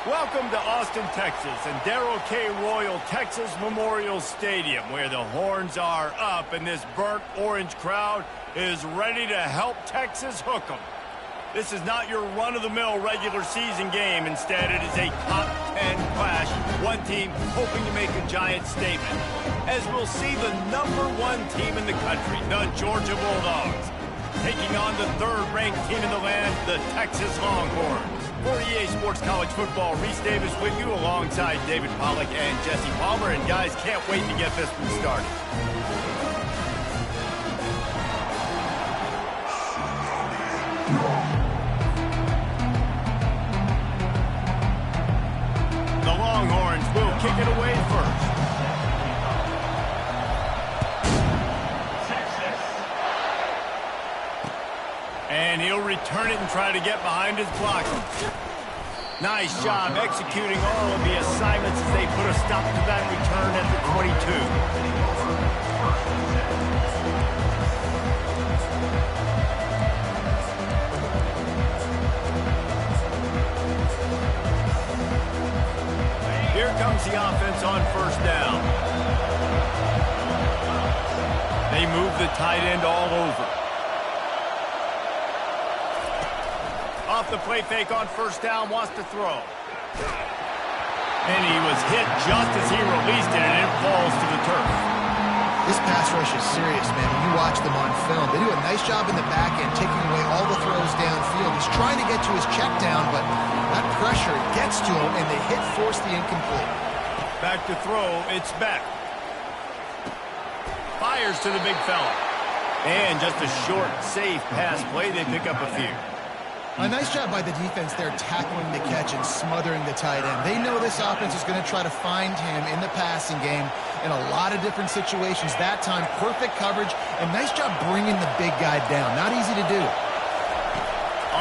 Welcome to Austin, Texas, and Darrell K. Royal Texas Memorial Stadium, where the horns are up and this burnt orange crowd is ready to help Texas hook 'em. This is not your run-of-the-mill regular season game. Instead, it is a top 10 clash, one team hoping to make a giant statement, as we'll see the #1 team in the country, the Georgia Bulldogs, taking on the third-ranked team in the land, the Texas Longhorns. For EA Sports College Football, Reese Davis with you alongside David Pollack and Jesse Palmer. And guys, can't wait to get this one started. The Longhorns will kick it away first. And he'll return it and try to get behind his blocker. Nice job executing all of the assignments as they put a stop to that return at the 22. Here comes the offense on first down. They move the tight end all over. Off the play fake on first down, wants to throw. And he was hit just as he released it, and it falls to the turf. This pass rush is serious, man. When you watch them on film, they do a nice job in the back end, taking away all the throws downfield. He's trying to get to his check down, but that pressure gets to him, and the hit forced the incomplete. Back to throw, it's Beck. Fires to the big fella. And just a short, safe pass play, they pick up a few. A nice job by the defense there, tackling the catch and smothering the tight end. They know this offense is going to try to find him in the passing game in a lot of different situations. That time, perfect coverage, and nice job bringing the big guy down. Not easy to do.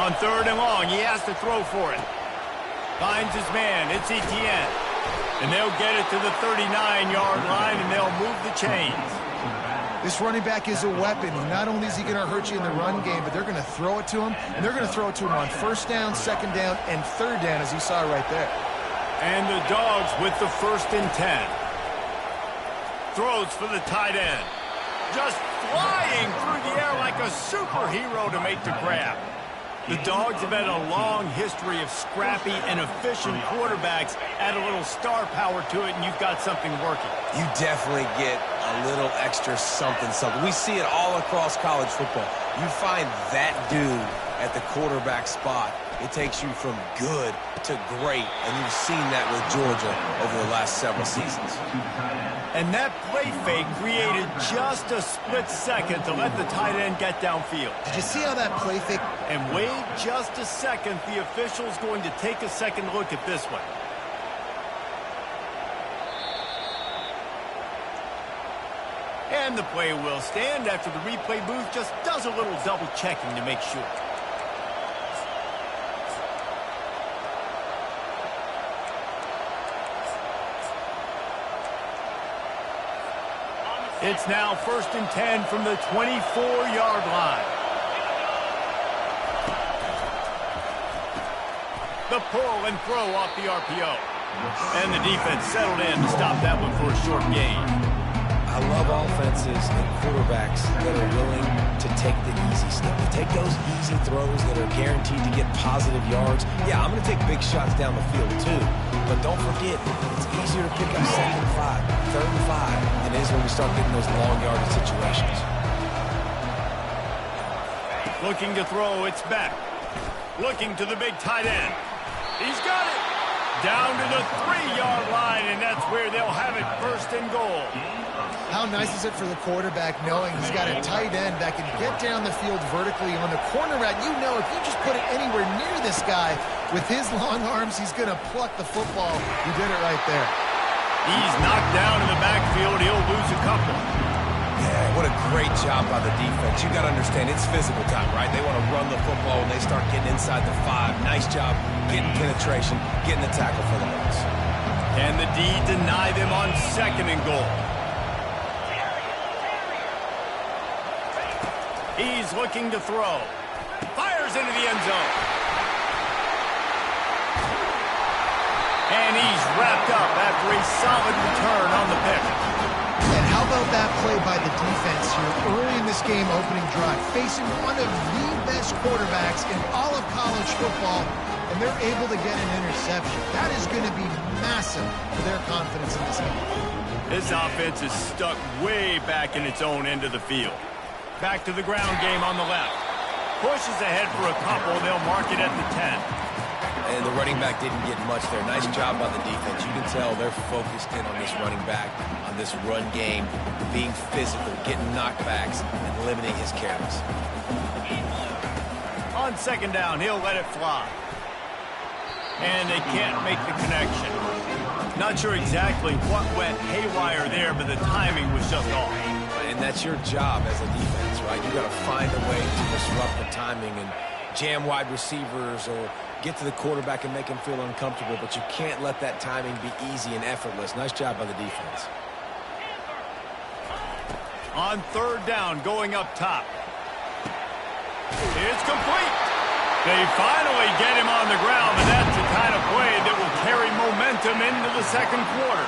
On third and long, he has to throw for it. Finds his man, it's Etienne. And they'll get it to the 39-yard line, and they'll move the chains. This running back is a weapon. Not only is he going to hurt you in the run game, but they're going to throw it to him, and they're going to throw it to him on first down, second down, and third down, as you saw right there. And the Dogs with the 1st and 10. Throws for the tight end. Just flying through the air like a superhero to make the grab. The Dogs have had a long history of scrappy and efficient quarterbacks. Add a little star power to it, and you've got something working. You definitely get a little extra something. We see it all across college football. You find that dude at the quarterback spot, it takes you from good to great, and you've seen that with Georgia over the last several seasons. And that play fake created just a split second to let the tight end get downfield. Did you see how that play fake? And wait just a second, the official's going to take a second look at this one. And the play will stand after the replay booth just does a little double checking to make sure. It's now 1st and 10 from the 24-yard line. The pull and throw off the RPO. And the defense settled in to stop that one for a short gain. I love offenses and quarterbacks that are willing to take the easy stuff. To take those easy throws that are guaranteed to get positive yards. Yeah, I'm going to take big shots down the field too. But don't forget, it's easier to pick up 2nd and 5, 3rd and 5 than it is when we start getting those long yardage situations. Looking to throw, it's back. Looking to the big tight end. He's got it. Down to the 3-yard line, and that's where they'll have it 1st and goal. How nice is it for the quarterback knowing he's got a tight end that can get down the field vertically on the corner route? You know, if you just put it anywhere near this guy with his long arms, he's going to pluck the football. He did it right there. He's knocked down in the backfield. He'll lose a couple. Yeah, what a great job by the defense. You got to understand, it's physical time, right? They want to run the football when they start getting inside the 5. Nice job getting penetration, getting the tackle for the loss. Can the D deny them on 2nd and goal? He's looking to throw. Fires into the end zone. And he's wrapped up after a solid return on the pick. And how about that play by the defense here early in this game opening drive, facing one of the best quarterbacks in all of college football, and they're able to get an interception. That is going to be massive for their confidence in this game. This offense is stuck way back in its own end of the field. Back to the ground game on the left. Pushes ahead for a couple. They'll mark it at the 10. And the running back didn't get much there. Nice job by the defense. You can tell they're focused in on this running back, on this run game, being physical, getting knockbacks, and limiting his carries. On 2nd down, he'll let it fly. And they can't make the connection. Not sure exactly what went haywire there, but the timing was just off. And that's your job as a defense, right? You got to find a way to disrupt the timing and jam wide receivers or get to the quarterback and make him feel uncomfortable, but you can't let that timing be easy and effortless. Nice job by the defense. On 3rd down, going up top. It's complete. They finally get him on the ground, and that's the kind of play that will carry momentum into the 2nd quarter.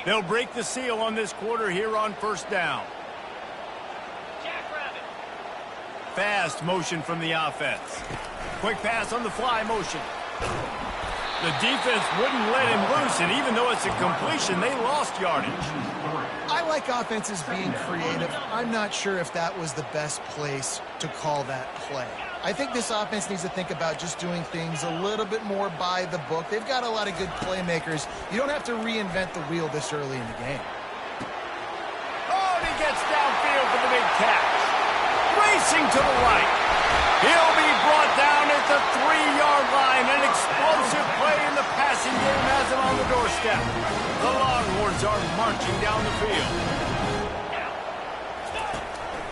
They'll break the seal on this quarter here on 1st down. Fast motion from the offense. Quick pass on the fly motion. The defense wouldn't let him loose, and even though it's a completion, they lost yardage. I like offenses being creative. I'm not sure if that was the best place to call that play. I think this offense needs to think about just doing things a little bit more by the book. They've got a lot of good playmakers. You don't have to reinvent the wheel this early in the game. Oh, and he gets downfield for the big catch. Racing to the right. He'll be brought down at the 3-yard line. An explosive play in the passing game has him on the doorstep. The Longhorns are marching down the field.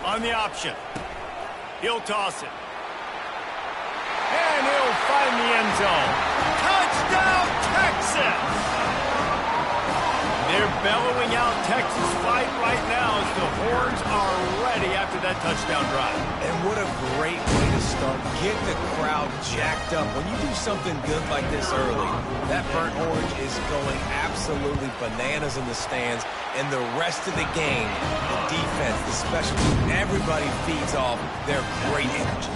On the option. He'll toss it. And he'll find the end zone. Touchdown, Texas! They're bellowing out Texas fight right now as the Horns are ready after that touchdown drive. And what a great way to start. Get the crowd jacked up. When you do something good like this early, that burnt orange is going absolutely bananas in the stands. And the rest of the game, the defense, the special team, everybody feeds off their great energy.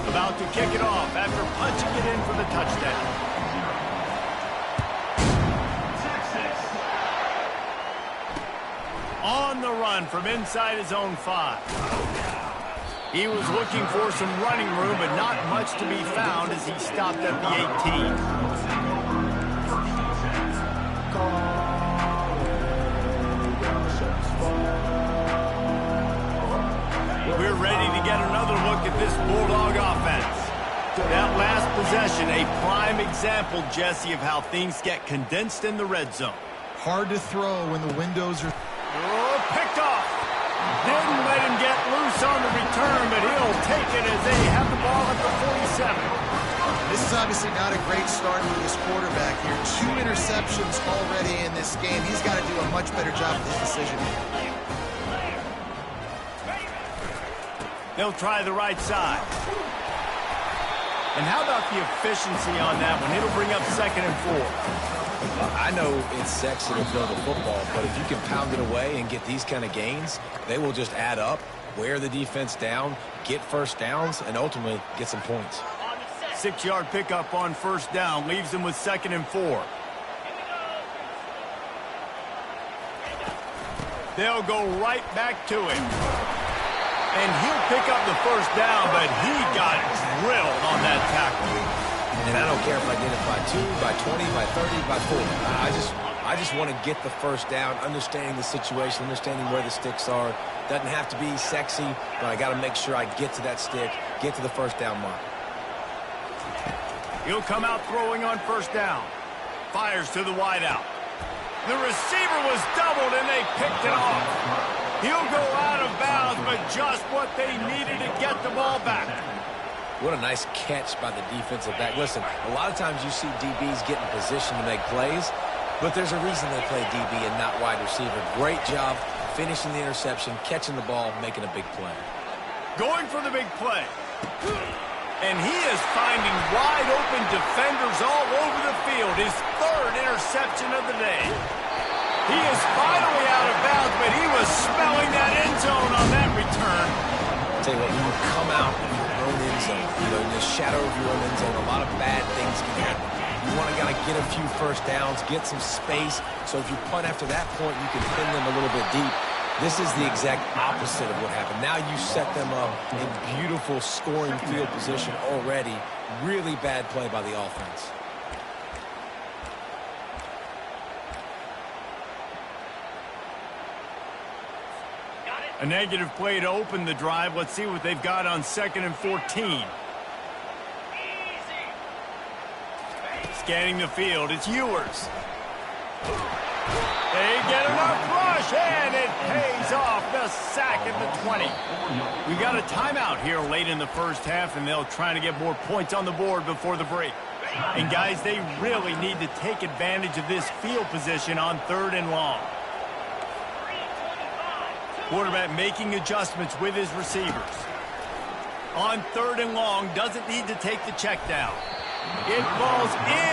About to kick it off after punching it in for the touchdown. On the run from inside his own 5. He was looking for some running room, but not much to be found as he stopped at the 18. We're ready to get another look at this Bulldog offense. That last possession, a prime example, Jesse, of how things get condensed in the red zone. Hard to throw when the windows are... Oh, picked off. Didn't let him get loose on the return, but he'll take it as they have the ball at the 47. This is obviously not a great start for this quarterback here. 2 interceptions already in this game. He's got to do a much better job with his decision. They'll try the right side. And how about the efficiency on that one? It'll bring up 2nd and 4. I know it's sexy to throw the football, but if you can pound it away and get these kind of gains, they will just add up, wear the defense down, get first downs, and ultimately get some points. 6-yard pickup on 1st down leaves them with 2nd and 4. They'll go right back to him. And he'll pick up the 1st down, but he got drilled on that tackle. And I don't care if I did it by 2, by 20, by 30, by 40. I just want to get the first down, understanding the situation, understanding where the sticks are. Doesn't have to be sexy, but I got to make sure I get to that stick, get to the first down mark. He'll come out throwing on first down. Fires to the wideout. The receiver was doubled, and they picked it off. He'll go out of bounds, but just what they needed to get the ball back. What a nice catch by the defensive back. Listen, a lot of times you see DBs get in position to make plays, but there's a reason they play DB and not wide receiver. Great job finishing the interception, catching the ball, making a big play. Going for the big play. And he is finding wide open defenders all over the field. His third interception of the day. He is finally out of bounds, but he was smelling that end zone on that return. I'll tell you what, when you come out of your own end zone, in the shadow of your own end zone, a lot of bad things can happen. You want to get a few first downs, get some space, so if you punt after that point, you can pin them a little bit deep. This is the exact opposite of what happened. Now you set them up in beautiful scoring field position already. Really bad play by the offense. A negative play to open the drive. Let's see what they've got on 2nd and 14. Scanning the field, it's Ewers. They get enough rush, and it pays off. The sack at the 20. We got a timeout here late in the first half, and they'll try to get more points on the board before the break. And, guys, they really need to take advantage of this field position on 3rd and long. Quarterback making adjustments with his receivers. On 3rd and long, doesn't need to take the check down. It falls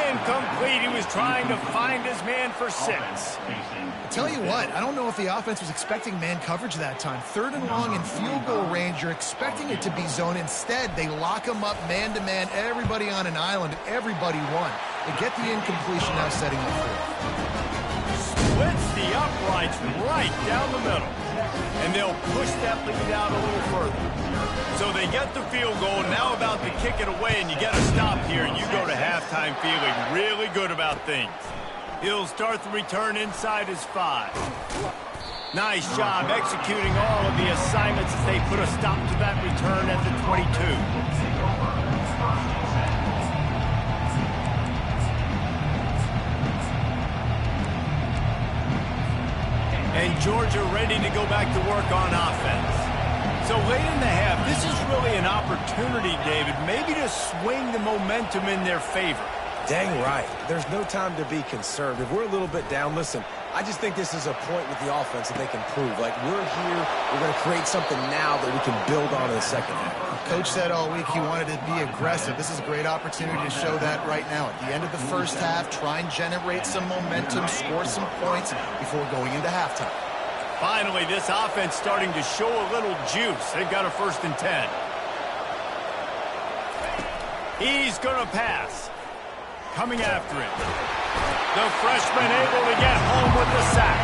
incomplete. He was trying to find his man for 6. I'll tell you what, I don't know if the offense was expecting man coverage that time. 3rd and long in field goal range, you're expecting it to be zone. Instead, they lock him up man-to-man, everybody on an island, everybody won. They get the incompletion now setting up for it. Splits the uprights right down the middle. And they'll push that lead out a little further. So they get the field goal, now about to kick it away, and you get a stop here, and you go to halftime feeling really good about things. He'll start the return inside his 5. Nice job executing all of the assignments as they put a stop to that return at the 22. And Georgia ready to go back to work on offense. So late in the half, this is really an opportunity, David, maybe to swing the momentum in their favor. Dang right. There's no time to be conservative. We're a little bit down. Listen, I just think this is a point with the offense that they can prove. Like, we're here, we're going to create something now that we can build on in the second half. Coach said all week he wanted to be aggressive. This is a great opportunity to show that right now. At the end of the first half, try and generate some momentum, score some points before going into halftime. Finally, this offense starting to show a little juice. They've got a 1st and 10. He's going to pass. Coming after it. The freshman able to get home with the sack.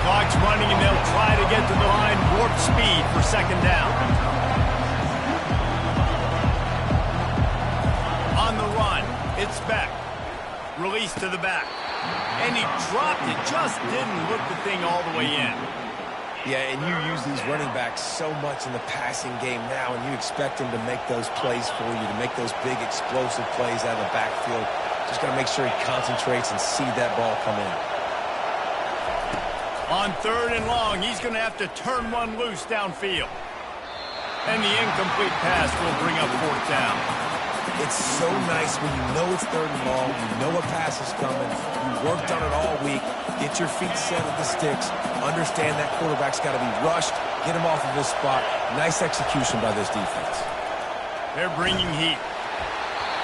Clock's running, and they'll try to get to the line warp speed for 2nd down. On the run, it's Beck. Release to the back. And he dropped it, just didn't look the thing all the way in. Yeah, and you use these running backs so much in the passing game now, and you expect them to make those plays for you, to make those big explosive plays out of the backfield. Just got to make sure he concentrates and see that ball come in. On 3rd and long, he's going to have to turn one loose downfield. And the incomplete pass will bring up 4th down. It's so nice when you know it's 3rd and long, you know a pass is coming, you worked on it all week, get your feet set at the sticks, understand that quarterback's got to be rushed, get him off of his spot. Nice execution by this defense. They're bringing heat.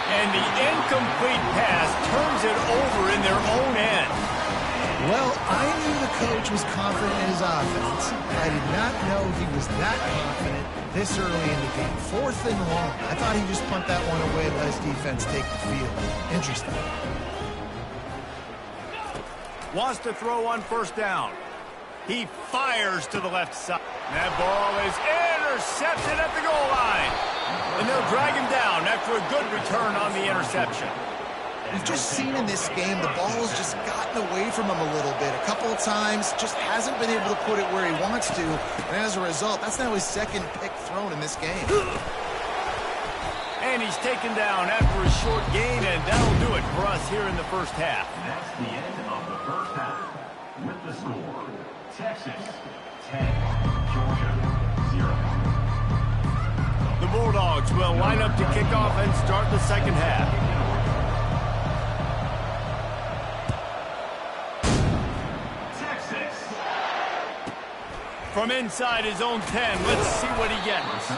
And the incomplete pass turns it over in their own end. Well, I knew the coach was confident in his offense. I did not know he was that confident this early in the game. 4th and long. I thought he'd just punt that one away and let his defense take the field. Interesting. Wants to throw on 1st down. He fires to the left side. That ball is intercepted at the goal line. And they'll drag him down after a good return on the interception. We've just seen in this game the ball has just gotten away from him a little bit. A couple of times, just hasn't been able to put it where he wants to. And as a result, that's now his second pick thrown in this game. And he's taken down after a short gain, and that'll do it for us here in the first half. That's the end of the first half. With the score, Texas 10, Georgia 0. The Bulldogs will line up to kick off and start the second half. Texas. From inside his own 10, let's see what he gets.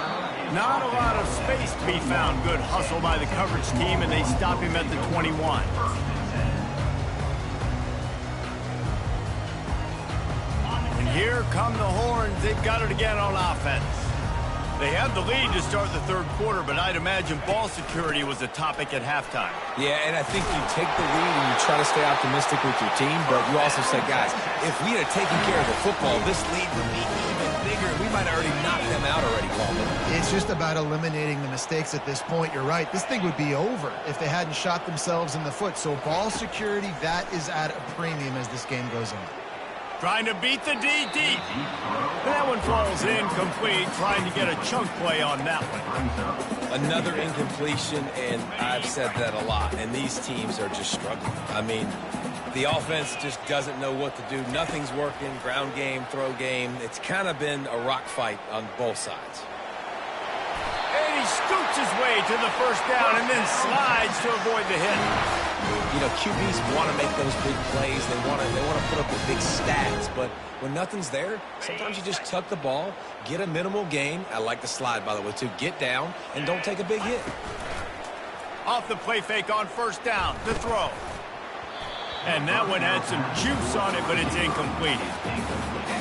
Not a lot of space to be found. Good hustle by the coverage team, and they stop him at the 21. And here come the Horns. They've got it again on offense. They have the lead to start the third quarter, but I'd imagine ball security was a topic at halftime. Yeah, and I think you take the lead and you try to stay optimistic with your team, but you also say, guys, if we had taken care of the football, this lead would be even bigger. We might have already knocked them out already, Coleman. It's just about eliminating the mistakes at this point. You're right. This thing would be over if they hadn't shot themselves in the foot. So ball security, that is at a premium as this game goes on. Trying to beat the D deep. And that one falls incomplete, trying to get a chunk play on that one. Another incompletion, and I've said that a lot, and these teams are just struggling. I mean, the offense just doesn't know what to do. Nothing's working, ground game, throw game. It's kind of been a rock fight on both sides. And he scoots his way to the first down and then slides to avoid the hit. You know, QBs want to make those big plays. They want to put up the big stats. But when nothing's there, sometimes you just tuck the ball, get a minimal gain. I like the slide, by the way, too. Get down and don't take a big hit. Off the play fake on first down, the throw. And that one had some juice on it, but it's incomplete.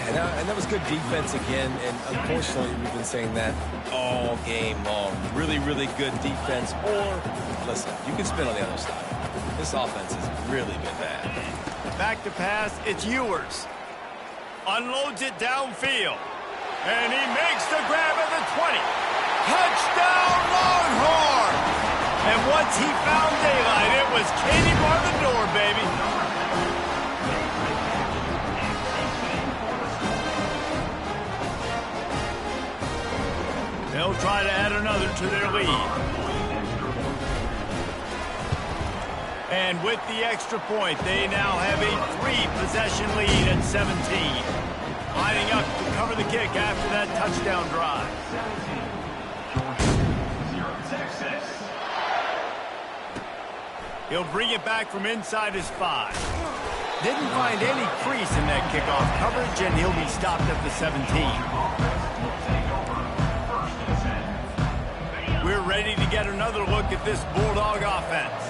And that was good defense again. And unfortunately, we've been saying that all game long. Really, really good defense. Or, listen, you can spin on the other side. This offense has really been bad. Back to pass, it's Ewers. Unloads it downfield. And he makes the grab at the 20. Touchdown, Longhorn! And once he found daylight, it was Katie bar the door, baby. They'll try to add another to their lead. And with the extra point, they now have a 3-possession lead at 17. Lining up to cover the kick after that touchdown drive. He'll bring it back from inside his 5. Didn't find any crease in that kickoff coverage, and he'll be stopped at the 17. We're ready to get another look at this Bulldog offense.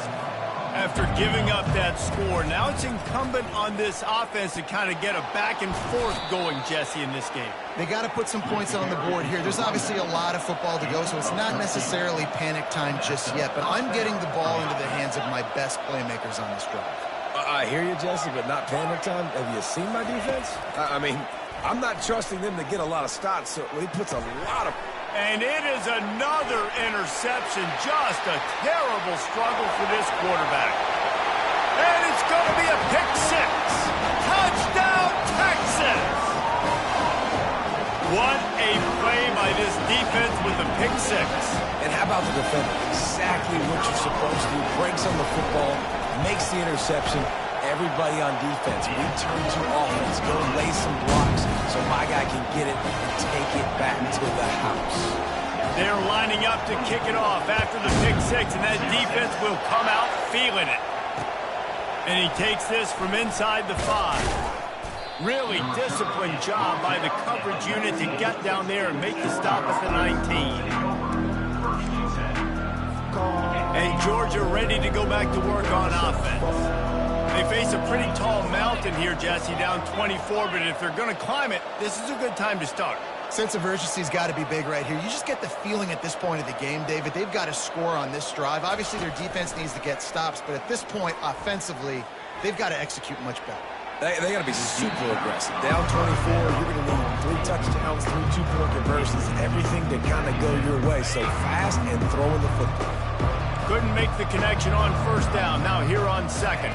After giving up that score, now it's incumbent on this offense to kind of get a back and forth going, Jesse, in this game. They got to put some points on the board here. There's obviously a lot of football to go, so it's not necessarily panic time just yet, but I'm getting the ball into the hands of my best playmakers on this drive. I hear you, Jesse, but not panic time. Have you seen my defense? I mean, I'm not trusting them to get a lot of stops, so he puts a lot of... And it is another interception. Just a terrible struggle for this quarterback. And it's going to be a pick 6. Touchdown, Texas! What a play by this defense with the pick 6. And how about the defender? Exactly what you're supposed to do. Breaks on the football, makes the interception. Everybody on defense, we turn to offense. Go lay some blocks so my guy can get it and take it back to the house. They're lining up to kick it off after the pick 6, and that defense will come out feeling it. And he takes this from inside the 5. Really disciplined job by the coverage unit to get down there and make the stop at the 19. And Georgia ready to go back to work on offense. They face a pretty tall mountain here, Jesse, down 24, but if they're going to climb it, this is a good time to start. Sense of urgency's got to be big right here. You just get the feeling at this point of the game, David, they've got to score on this drive. Obviously, their defense needs to get stops, but at this point, offensively, they've got to execute much better. They got to be super aggressive. Down 24, you're going to need 3 touchdowns, 3 2-point conversions, everything to kind of go your way. So fast and throwing the football. Couldn't make the connection on first down. Now here on second.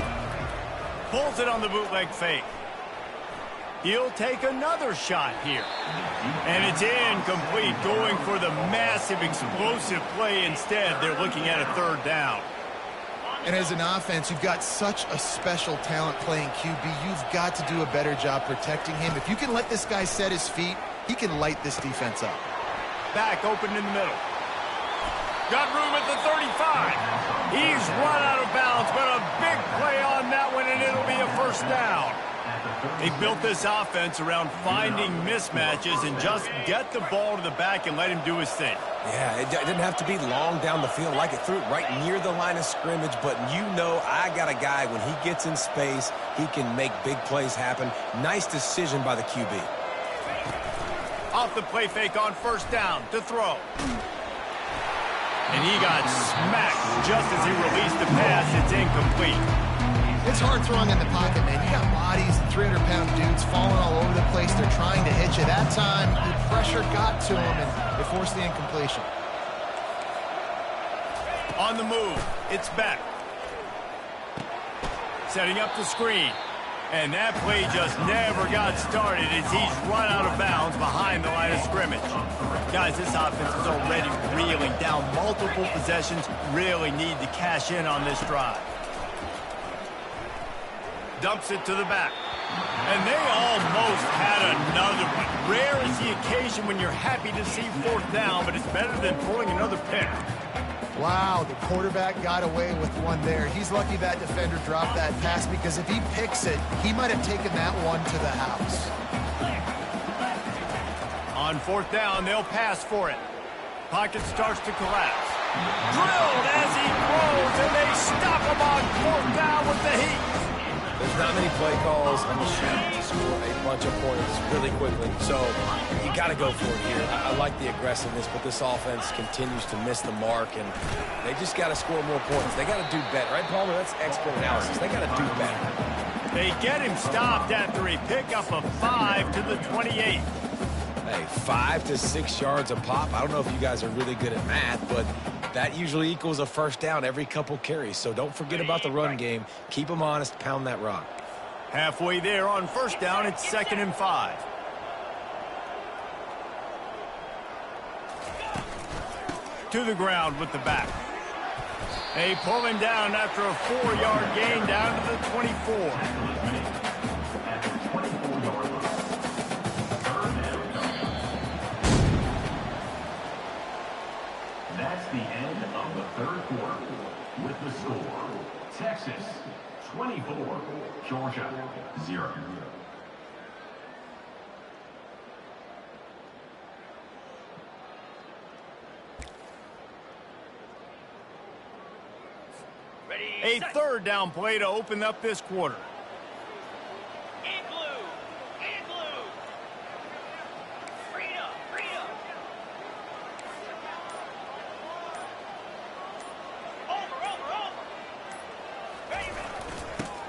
Pulls it on the bootleg fake. He'll take another shot here. And it's incomplete, going for the massive, explosive play instead. They're looking at a third down. And as an offense, you've got such a special talent playing QB. You've got to do a better job protecting him. If you can let this guy set his feet, he can light this defense up. Back open in the middle. Got room at the 35. He's run out of bounds, but a big play on that one, and it'll be a first down. They built this offense around finding mismatches and just get the ball to the back and let him do his thing. Yeah, it didn't have to be long down the field. Like it threw it right near the line of scrimmage, but you know I got a guy, when he gets in space, he can make big plays happen. Nice decision by the QB. Off the play fake on first down to throw. And he got smacked just as he released the pass. It's incomplete. It's hard throwing in the pocket, man. You got bodies and 300-pound dudes falling all over the place. They're trying to hit you. That time, the pressure got to him, and it forced the incompletion. On the move, it's Beck. Setting up the screen. And that play just never got started as he's run out of bounds behind the line of scrimmage. Guys, this offense is already reeling down multiple possessions. Really need to cash in on this drive. Dumps it to the back. And they almost had another one. Rare is the occasion when you're happy to see fourth down, but it's better than pulling another pick. Wow, the quarterback got away with one there. He's lucky that defender dropped that pass, because if he picks it, he might have taken that one to the house. On fourth down, they'll pass for it. Pocket starts to collapse. Drilled as he throws, and they stop him on fourth down with the heat. There's not many play calls on the sheet to score a bunch of points really quickly, so you got to go for it here. I like the aggressiveness, but this offense continues to miss the mark, and they just got to score more points. They got to do better, right, Palmer? That's expert analysis. They got to do better. They get him stopped after he picked up a 5 to the 28. Hey, 5 to 6 yards a pop. I don't know if you guys are really good at math, but that usually equals a first down every couple carries. So don't forget about the run game. Keep them honest. Pound that rock. Halfway there on first down, it's 2nd and 5. To the ground with the back. They pull him down after a 4-yard gain down to the 24. That's the end of the third quarter. With the score, Texas 24, Georgia 0. A third down play to open up this quarter.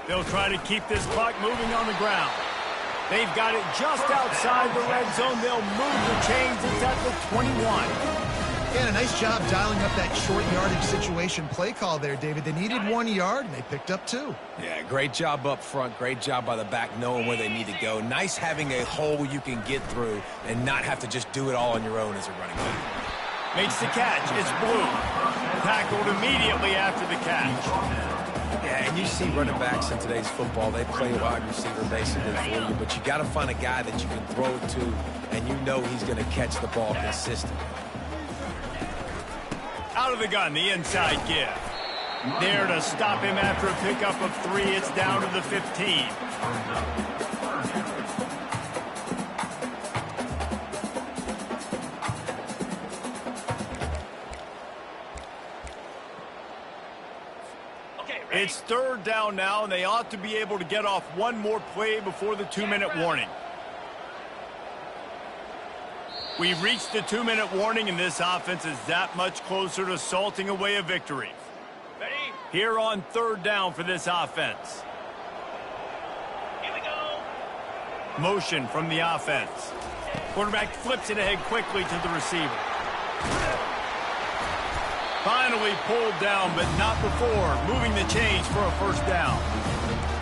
They'll try to keep this clock moving on the ground. They've got it just outside the red zone. They'll move the chains. It's at the 21. Yeah, a nice job dialing up that short yardage situation play call there, David. They needed 1 yard, and they picked up 2. Yeah, great job up front. Great job by the back knowing where they need to go. Nice having a hole you can get through and not have to just do it all on your own as a running back. Makes the catch. It's Blue. Tackled immediately after the catch. Yeah, and you see running backs in today's football, they play wide receiver basically for you, but you got to find a guy that you can throw it to, and you know he's going to catch the ball consistently. Out of the gun, the inside give. There to stop him after a pickup of 3. It's down to the 15. It's third down now, and they ought to be able to get off one more play before the 2-minute warning. We've reached the 2-minute warning, and this offense is that much closer to salting away a victory. Ready? Here on third down for this offense. Here we go. Motion from the offense. Quarterback flips it ahead quickly to the receiver. Finally pulled down, but not before moving the chains for a first down.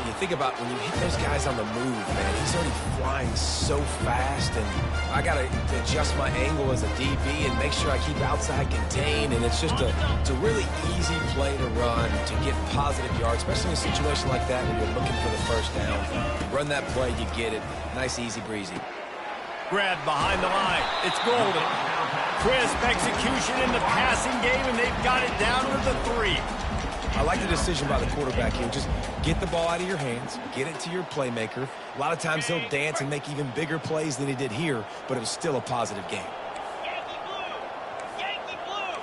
You think about when you hit those guys on the move, man, he's already flying so fast, and I got to adjust my angle as a DB and make sure I keep outside contained, and it's a really easy play to run to get positive yards, especially in a situation like that when you're looking for the first down. Run that play, you get it. Nice, easy breezy. Grabbed behind the line. It's Golden. Crisp execution in the passing game, and they've got it down to the 3. I like the decision by the quarterback here. Just get the ball out of your hands, get it to your playmaker. A lot of times he'll dance and make even bigger plays than he did here, but it was still a positive game. Yankee Blue! Yankee Blue!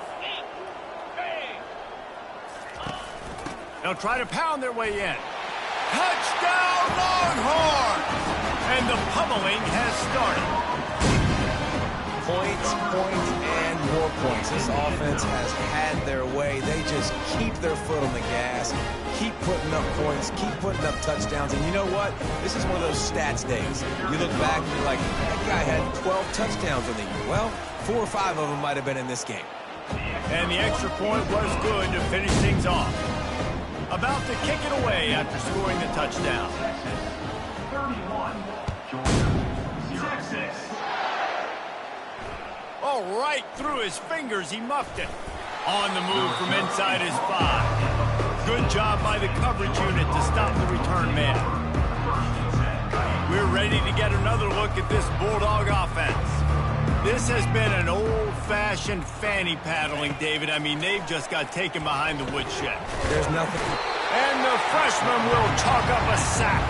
They'll try to pound their way in. Touchdown, Longhorns! And the pummeling has started. Points, and more points. This offense has had their way. They just keep their foot on the gas, keep putting up points, keep putting up touchdowns. And you know what? This is one of those stats days. You look back and you're like, that guy had 12 touchdowns in the year. Well, 4 or 5 of them might have been in this game. And the extra point was good to finish things off. About to kick it away after scoring the touchdown. 31, Georgia, Texas. Oh, right through his fingers, he muffed it. On the move from inside his 5. Good job by the coverage unit to stop the return man. We're ready to get another look at this Bulldog offense. This has been an old-fashioned fanny paddling, David. I mean, they've just got taken behind the woodshed. There's nothing. And the freshman will chalk up a sack.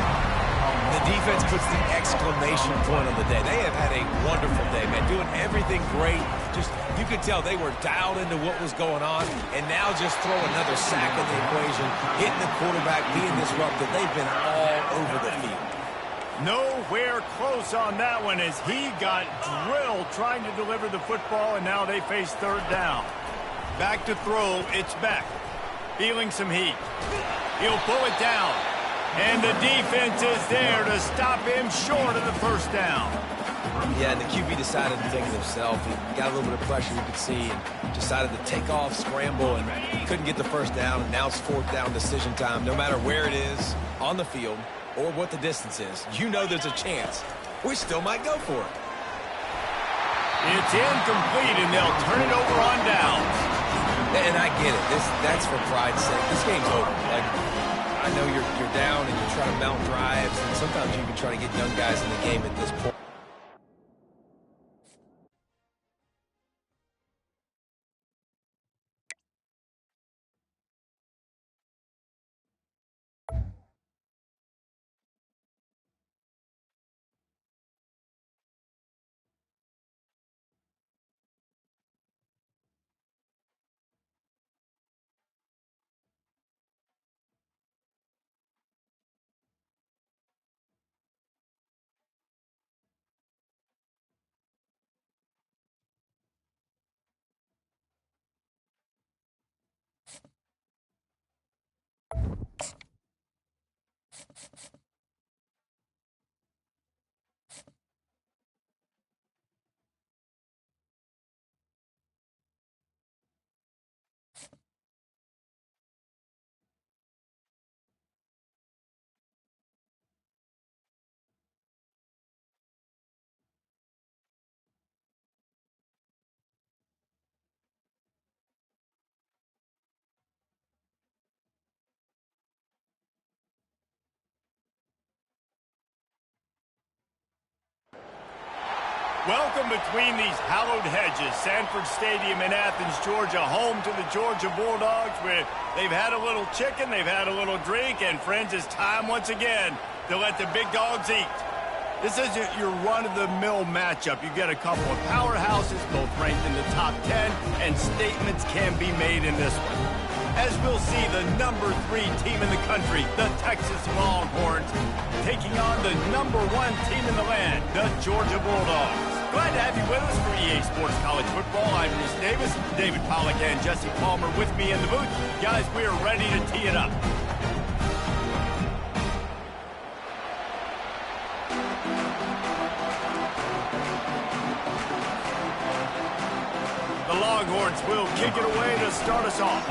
The defense puts the exclamation point on the day. They have had a wonderful day, man, doing everything great. Just, you could tell they were dialed into what was going on, and now just throw another sack in the equation, hitting the quarterback, being disruptive. They've been all over the field. Nowhere close on that one as he got drilled trying to deliver the football, and now they face third down. Back to throw, it's Beck. Feeling some heat. He'll pull it down. And the defense is there to stop him short of the first down. Yeah, and the QB decided to take it himself. He got a little bit of pressure, you could see, and decided to take off, scramble, and couldn't get the first down. And now it's fourth down decision time. No matter where it is on the field or what the distance is, you know there's a chance. We still might go for it. It's incomplete, and they'll turn it over on downs. And I get it. That's for pride's sake. This game's over. Like, I know you're down and you're trying to mount drives, and sometimes you can try to get young guys in the game at this point. Welcome between these hallowed hedges. Sanford Stadium in Athens, Georgia, home to the Georgia Bulldogs, where they've had a little chicken, they've had a little drink, and friends, it's time once again to let the big dogs eat. This isn't your run-of-the-mill matchup. You've got a couple of powerhouses, both ranked in the top 10, and statements can be made in this one. As we'll see, the number 3 team in the country, the Texas Longhorns, taking on the number 1 team in the land, the Georgia Bulldogs. Glad to have you with us for EA Sports College Football. I'm Reese Davis, David Pollack and Jesse Palmer with me in the booth. Guys, we are ready to tee it up. The Longhorns will kick it away to start us off.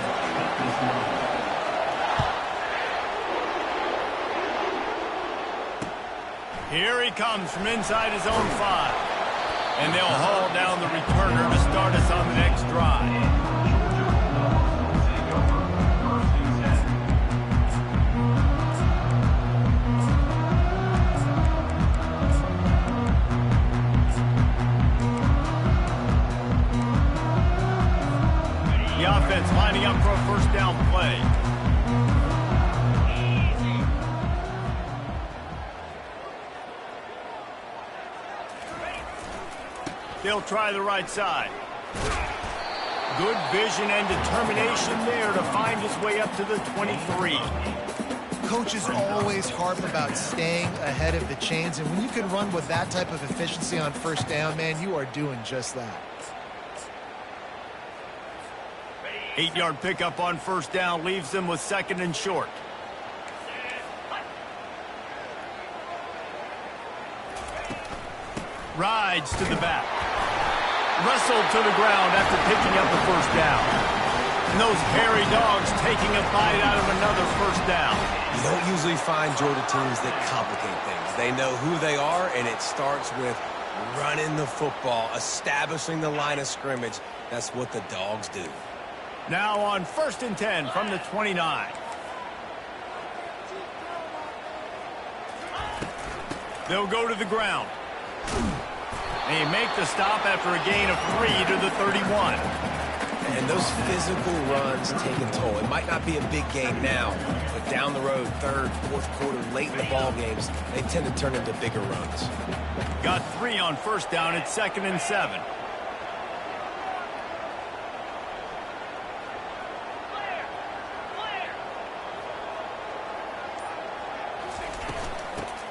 Here he comes from inside his own 5. And they'll haul down the returner to start us on the next drive. The offense lining up for a first down play. They'll try the right side. Good vision and determination there to find his way up to the 23. Coaches always harp about staying ahead of the chains, and when you can run with that type of efficiency on first down, man, you are doing just that. 8-yard pickup on first down leaves them with 2nd and short. Rides to the back. Wrestled to the ground after picking up the first down. And those hairy dogs taking a bite out of another first down. You don't usually find Georgia teams that complicate things. They know who they are, and it starts with running the football, establishing the line of scrimmage. That's what the dogs do. Now on 1st and 10 from the 29. They'll go to the ground. They make the stop after a gain of 3 to the 31. And those physical runs take a toll. It might not be a big game now, but down the road, 3rd, 4th quarter, late in the ball games, they tend to turn into bigger runs. Got 3 on first down at 2nd and 7.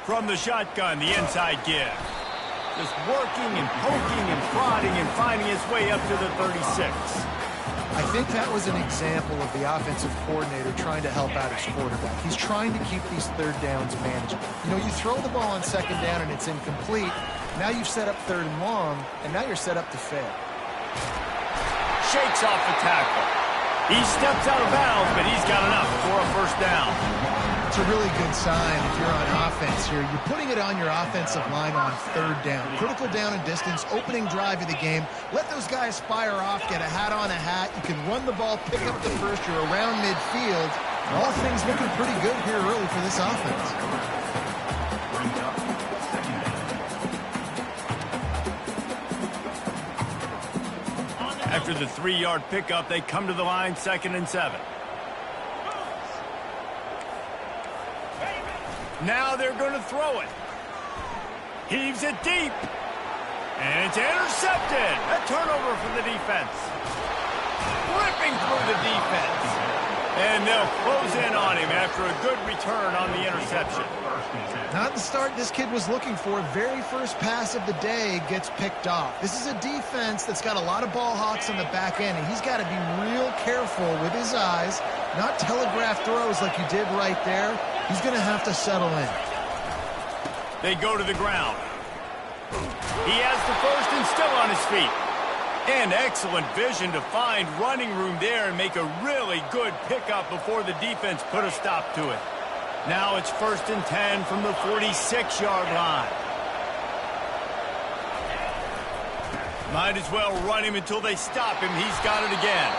From the shotgun, the inside give. Just working and poking and prodding and finding his way up to the 36. I think that was an example of the offensive coordinator trying to help out his quarterback. He's trying to keep these 3rd downs manageable. You know, you throw the ball on 2nd down and it's incomplete. Now you've set up 3rd and long, and now you're set up to fail. Shakes off the tackle. He steps out of bounds, but he's got enough for a first down. It's a really good sign if you're on offense here. You're putting it on your offensive line on 3rd down. Critical down and distance, opening drive of the game. Let those guys fire off, get a hat on a hat. You can run the ball, pick up the first. You're around midfield. And all things looking pretty good here early for this offense. After the 3-yard pickup, they come to the line 2nd and 7. Now they're going to throw it. Heaves it deep. And it's intercepted. A turnover for the defense. Ripping through the defense. And they'll close in on him after a good return on the interception. Not the start this kid was looking for. Very first pass of the day gets picked off. This is a defense that's got a lot of ball hawks on the back end, and he's got to be real careful with his eyes, not telegraph throws like you did right there. He's going to have to settle in. They go to the ground. He has the first and still on his feet. And excellent vision to find running room there and make a really good pickup before the defense put a stop to it. Now it's 1st and 10 from the 46-yard line. Might as well run him until they stop him. He's got it again.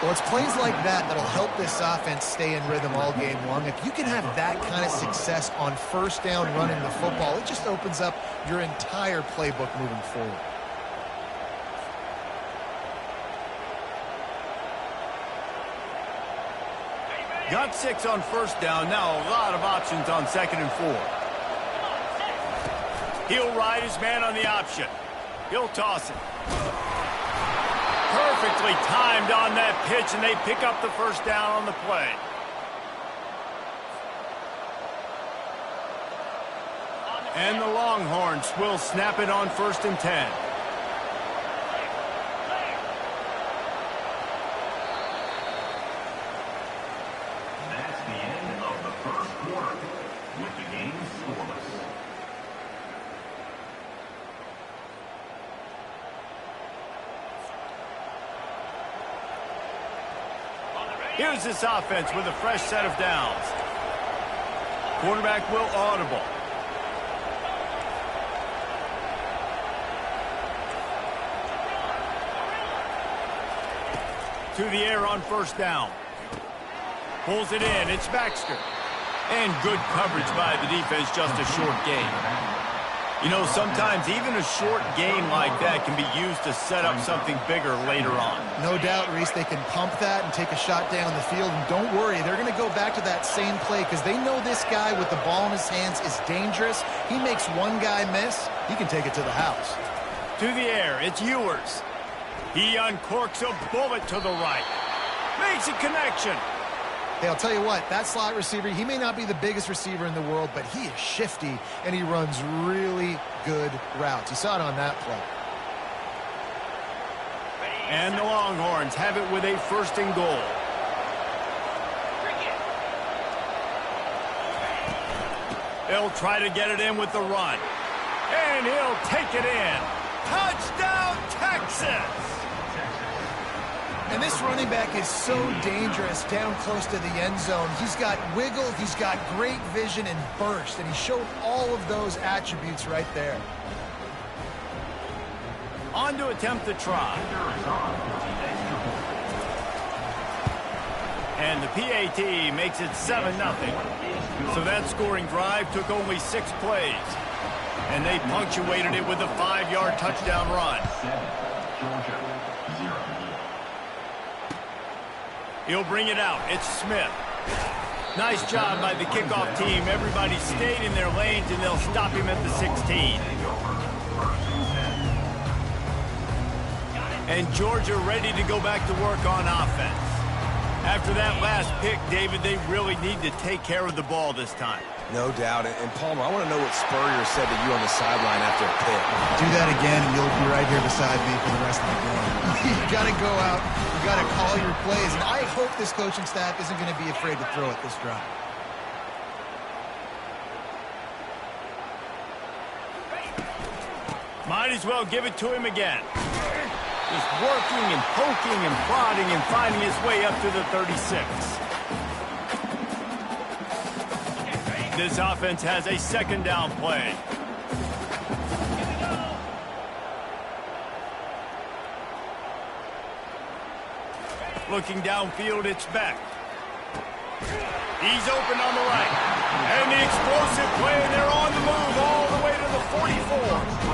Well, it's plays like that that'll help this offense stay in rhythm all game long. If you can have that kind of success on first down running the football, it just opens up your entire playbook moving forward. Got 6 on first down. Now a lot of options on 2nd and 4. He'll ride his man on the option. He'll toss it. Perfectly timed on that pitch, and they pick up the first down on the play. And the Longhorns will snap it on 1st and 10. That's the end of the first quarter, with the game scoreless. Here's this offense with a fresh set of downs. Quarterback will audible. To the air on first down. Pulls it in. It's Baxter. And good coverage by the defense, just a short gain. You know, sometimes even a short gain like that can be used to set up something bigger later on. No doubt, Reese, they can pump that and take a shot down the field. And don't worry, they're going to go back to that same play because they know this guy with the ball in his hands is dangerous. He makes one guy miss, he can take it to the house. To the air, it's Ewers. He uncorks a bullet to the right. Makes a connection. Hey, I'll tell you what, that slot receiver, he may not be the biggest receiver in the world, but he is shifty, and he runs really good routes. You saw it on that play. And the Longhorns have it with a 1st and goal. He'll try to get it in with the run. And he'll take it in. Touchdown, Texas! And this running back is so dangerous down close to the end zone. He's got wiggle, he's got great vision and burst, and he showed all of those attributes right there. On to attempt the try. And the PAT makes it 7-0. So that scoring drive took only 6 plays. And they punctuated it with a 5-yard touchdown run. He'll bring it out. It's Smith. Nice job by the kickoff team. Everybody stayed in their lanes, and they'll stop him at the 16. And Georgia ready to go back to work on offense. After that last pick, David, they really need to take care of the ball this time. No doubt. And Palmer, I want to know what Spurrier said to you on the sideline after a pick. Do that again, and you'll be right here beside me for the rest of the game. You got to go out. You got to call your plays. And I hope this coaching staff isn't going to be afraid to throw it this drive. Might as well give it to him again. Just working and poking and prodding and finding his way up to the 36. This offense has a 2nd down play. Looking downfield, it's Beck. He's open on the right. And the explosive play, and they're on the move all the way to the 44.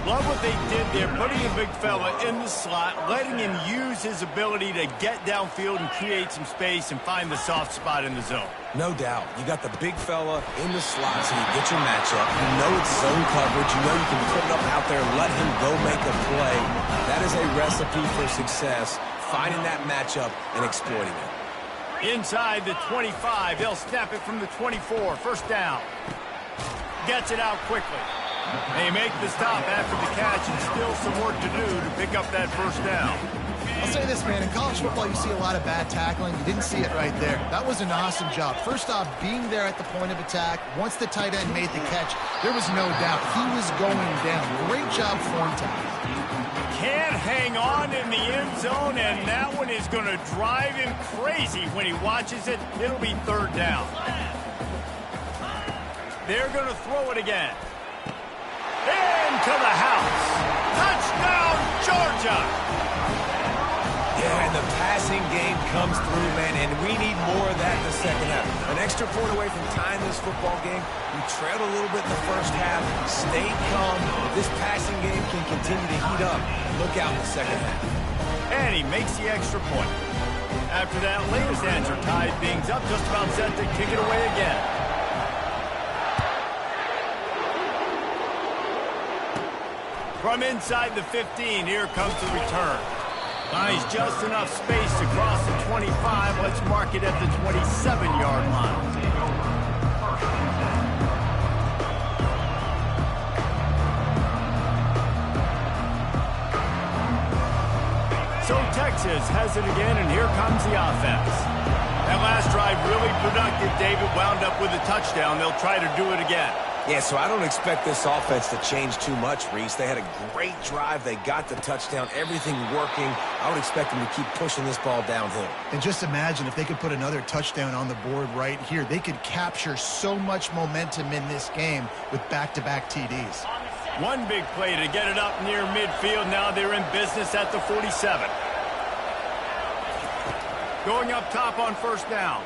Love what they did there, putting a big fella in the slot, letting him use his ability to get downfield and create some space and find the soft spot in the zone. No doubt. You got the big fella in the slot, so you get your matchup. You know it's zone coverage. You know you can put it up out there, let him go make a play. That is a recipe for success, finding that matchup and exploiting it. Inside the 25, they'll snap it from the 24, 1st down. Gets it out quickly. They make the stop after the catch, and still some work to do to pick up that 1st down. I'll say this, man. In college football, you see a lot of bad tackling. You didn't see it right there. That was an awesome job. First off, being there at the point of attack. Once the tight end made the catch, there was no doubt he was going down. Great job form tackling. Can't hang on in the end zone, and that one is going to drive him crazy when he watches it. It'll be 3rd down. They're going to throw it again. Into the house. Touchdown, Georgia. Yeah, and the passing game comes through, man, and we need more of that in the 2nd half. An extra point away from tying this football game. We trailed a little bit in the 1st half, stayed calm. This passing game can continue to heat up. Look out in the 2nd half. And he makes the extra point. After that latest answer tied things up, just about set to kick it away again. From inside the 15, here comes the return. Finds just enough space to cross the 25. Let's mark it at the 27-yard line. So Texas has it again, and here comes the offense. That last drive really productive. David wound up with a touchdown. They'll try to do it again. Yeah, so I don't expect this offense to change too much, Reese. They had a great drive. They got the touchdown, everything working. I would expect them to keep pushing this ball downhill. And just imagine if they could put another touchdown on the board right here. They could capture so much momentum in this game with back-to-back TDs. One big play to get it up near midfield. Now they're in business at the 47. Going up top on first down.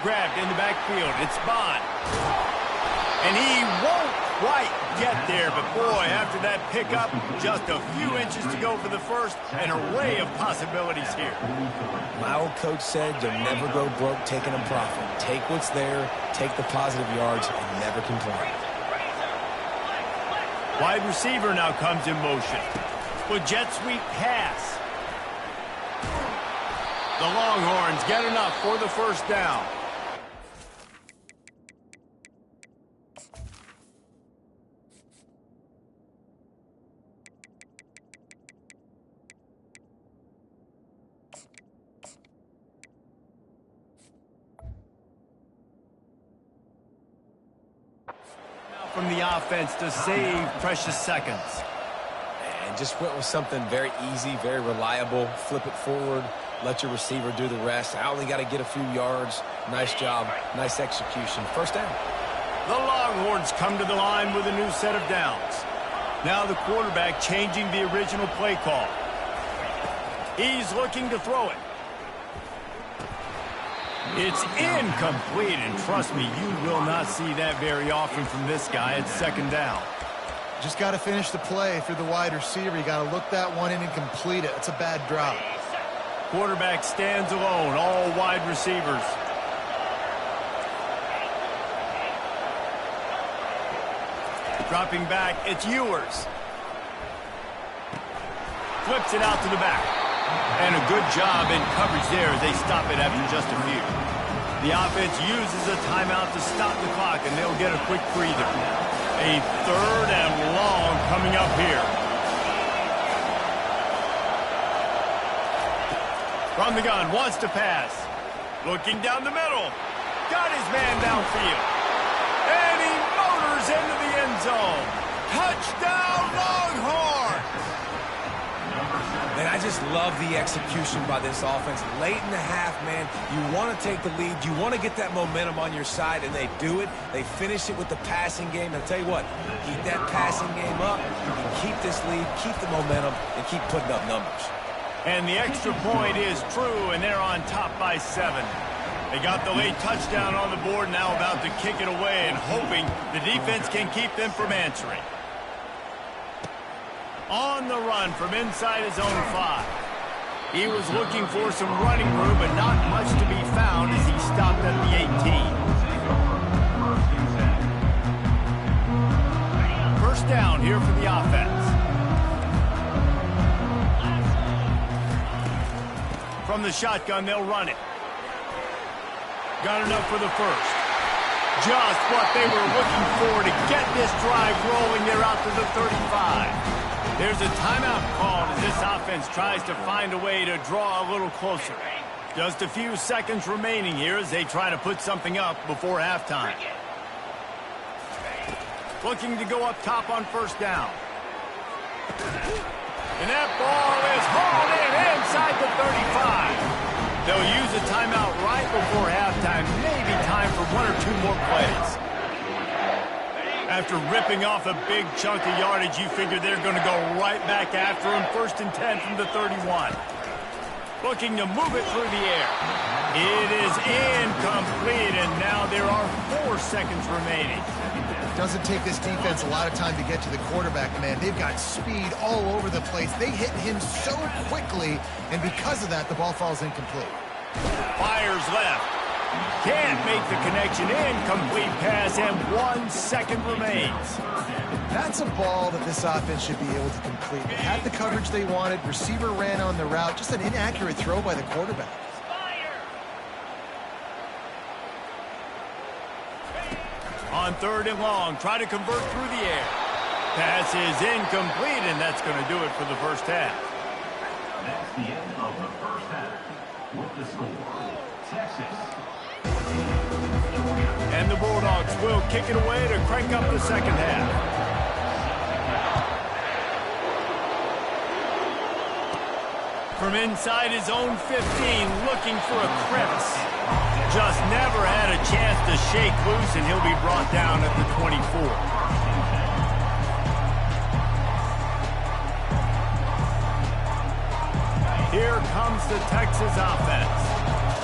Grabbed in the backfield. It's Bond. And he won't quite get there. But, boy, after that pickup, just a few inches to go for the first. An array of possibilities here. My old coach said you'll never go broke taking a profit. Take what's there, take the positive yards, and never complain. Wide receiver now comes in motion. With jet sweep pass. The Longhorns get enough for the first down. From the offense to save precious seconds. And just went with something very easy, very reliable. Flip it forward, let your receiver do the rest. I only got to get a few yards. Nice job, nice execution. First down. The Longhorns come to the line with a new set of downs. Now the quarterback changing the original play call. He's looking to throw it. It's incomplete, and trust me, you will not see that very often from this guy at second down. Just got to finish the play for the wide receiver. You got to look that one in and complete it. It's a bad drop. Quarterback stands alone, all wide receivers. Dropping back, it's Ewers. Flips it out to the back. And a good job in coverage there as they stop it after just a few. The offense uses a timeout to stop the clock, and they'll get a quick breather. A third and long coming up here. From the gun, wants to pass. Looking down the middle. Got his man downfield. And he motors into the end zone. Touchdown, Longhorns! Man, I just love the execution by this offense. Late in the half, man, you want to take the lead. You want to get that momentum on your side, and they do it. They finish it with the passing game. And I'll tell you what, keep that passing game up. You can keep this lead, keep the momentum, and keep putting up numbers. And the extra point is true, and they're on top by 7. They got the late touchdown on the board, now about to kick it away and hoping the defense can keep them from answering. On the run from inside his own 5. He was looking for some running room, but not much to be found as he stopped at the 18. First down here for the offense. From the shotgun, they'll run it. Got enough for the first. Just what they were looking for to get this drive rolling. They're out to the 35. There's a timeout called as this offense tries to find a way to draw a little closer. Just a few seconds remaining here as they try to put something up before halftime. Looking to go up top on first down. And that ball is hauled in inside the 35. They'll use a timeout right before halftime. Maybe time for 1 or 2 more plays. After ripping off a big chunk of yardage, you figure they're going to go right back after him. 1st and 10 from the 31. Looking to move it through the air. It is incomplete, and now there are 4 seconds remaining. Doesn't take this defense a lot of time to get to the quarterback, man. They've got speed all over the place. They hit him so quickly, and because of that, the ball falls incomplete. Fires left. Can't make the connection. Incomplete pass, and 1 second remains. That's a ball that this offense should be able to complete. They had the coverage they wanted. Receiver ran on the route. Just an inaccurate throw by the quarterback. On 3rd and long, try to convert through the air. Pass is incomplete, and that's going to do it for the first half. That's the end of the first half. With the score, Texas And the Bulldogs will kick it away to crank up the second half. From inside his own 15, looking for a crevice. Just never had a chance to shake loose, and he'll be brought down at the 24. Here comes the Texas offense.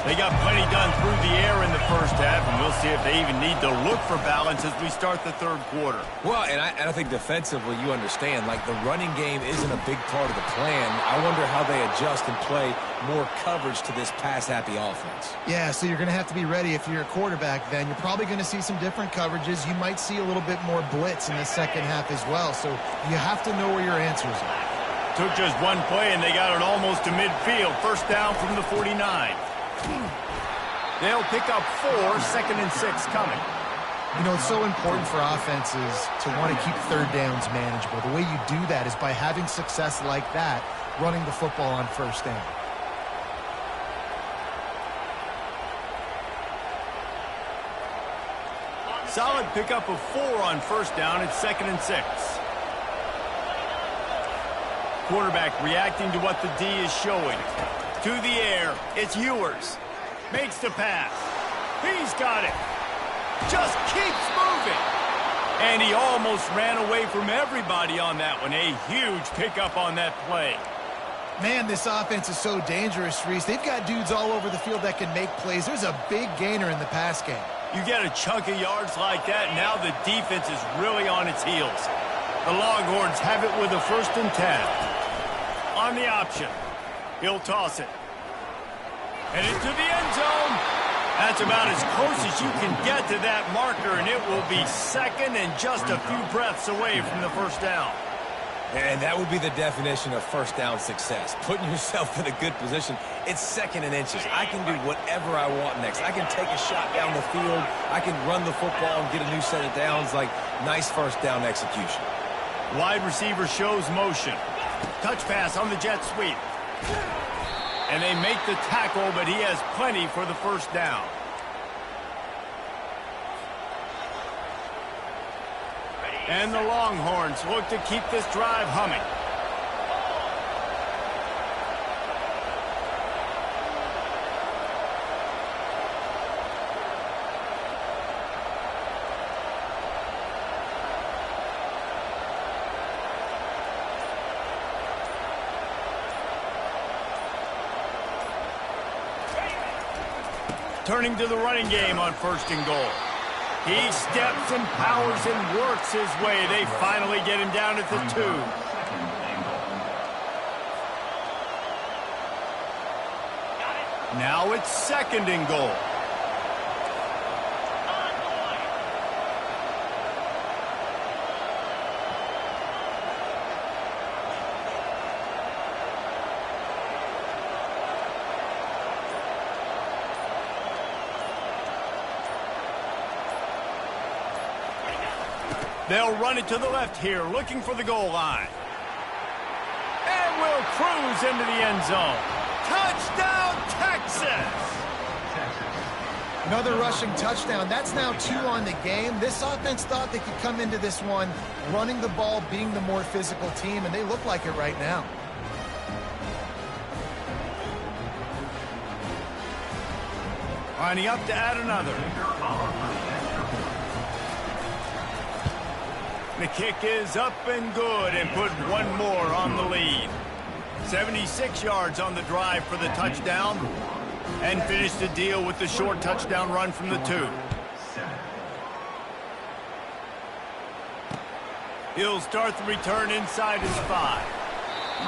They got plenty done through the air in the first half, and we'll see if they even need to look for balance as we start the third quarter. Well, and I think defensively, you understand, like the running game isn't a big part of the plan. I wonder how they adjust and play more coverage to this pass-happy offense. Yeah, so you're going to have to be ready if you're a quarterback then. You're probably going to see some different coverages. You might see a little bit more blitz in the second half as well, so you have to know where your answers are. Took just one play, and they got it almost to midfield. First down from the 49. They'll pick up 4, 2nd and 6 coming. You know, it's so important for offenses to want to keep third downs manageable. The way you do that is by having success like that, running the football on first down. Solid pickup of 4 on first down. It's 2nd and 6. Quarterback reacting to what the D is showing. To the air, it's Ewers. Makes the pass. He's got it. Just keeps moving. And he almost ran away from everybody on that one. A huge pickup on that play. Man, this offense is so dangerous, Reese. They've got dudes all over the field that can make plays. There's a big gainer in the pass game. You get a chunk of yards like that, now the defense is really on its heels. The Longhorns have it with a 1st and 10. On the option. He'll toss it. And into the end zone. That's about as close as you can get to that marker, and it will be 2nd and just a few breaths away from the first down. And that would be the definition of first down success. Putting yourself in a good position. It's 2nd and inches. I can do whatever I want next. I can take a shot down the field. I can run the football and get a new set of downs. Like, nice first down execution. Wide receiver shows motion. Touch pass on the jet sweep. And they make the tackle, but he has plenty for the first down. And the Longhorns look to keep this drive humming. Turning to the running game on 1st and goal. He steps and powers and works his way. They finally get him down at the 2. Now it's 2nd and goal. They'll run it to the left here, looking for the goal line. And will cruise into the end zone. Touchdown, Texas! Another rushing touchdown. That's now 2 on the game. This offense thought they could come into this one running the ball, being the more physical team, and they look like it right now. Lining up to add another. The kick is up and good, and put one more on the lead. 76 yards on the drive for the touchdown, and finished the deal with the short touchdown run from the 2. He'll start the return inside his 5.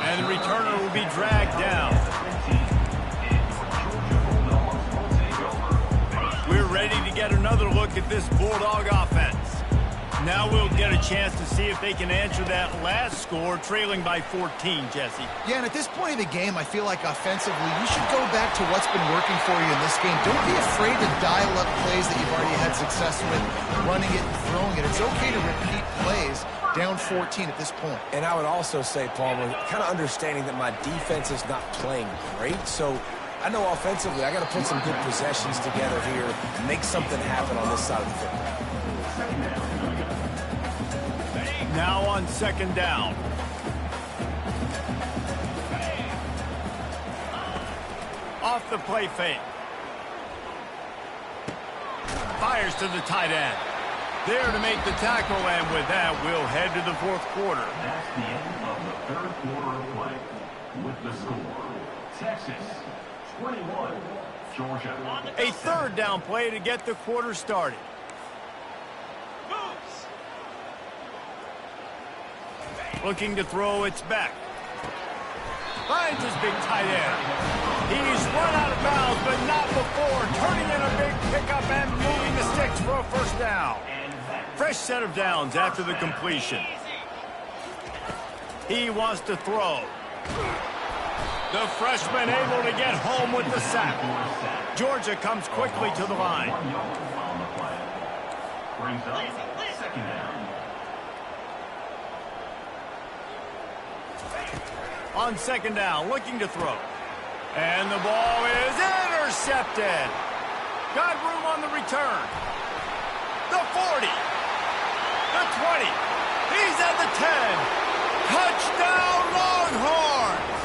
And the returner will be dragged down. We're ready to get another look at this Bulldog offense. Now we'll get a chance to see if they can answer that last score, trailing by 14, Jesse. Yeah, and at this point in the game, I feel like offensively, you should go back to what's been working for you in this game. Don't be afraid to dial up plays that you've already had success with, running it and throwing it. It's okay to repeat plays down 14 at this point. And I would also say, Palmer, kind of understanding that my defense is not playing great, so I know offensively I got to put some good possessions together here and make something happen on this side of the football. Now on second down. Off the play fake. Fires to the tight end. There to make the tackle, and with that, we'll head to the fourth quarter. That's the end of the third quarter of play. With the score, Texas 21, Georgia. A third down play to get the quarter started. Moves. Looking to throw, it's back. Finds his big tight end. He's run out of bounds, but not before turning in a big pickup and moving the sticks for a first down. Fresh set of downs after the completion. He wants to throw. The freshman able to get home with the sack. Georgia comes quickly to the line. Brings up second down. On second down, looking to throw. And the ball is intercepted. Got room on the return. The 40. The 20. He's at the 10. Touchdown, Longhorns!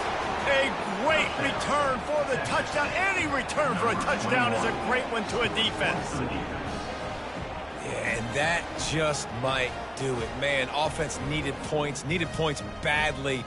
A great return for the touchdown. Any return for a touchdown is a great one to a defense. Yeah, and that just might do it. Man, offense needed points badly.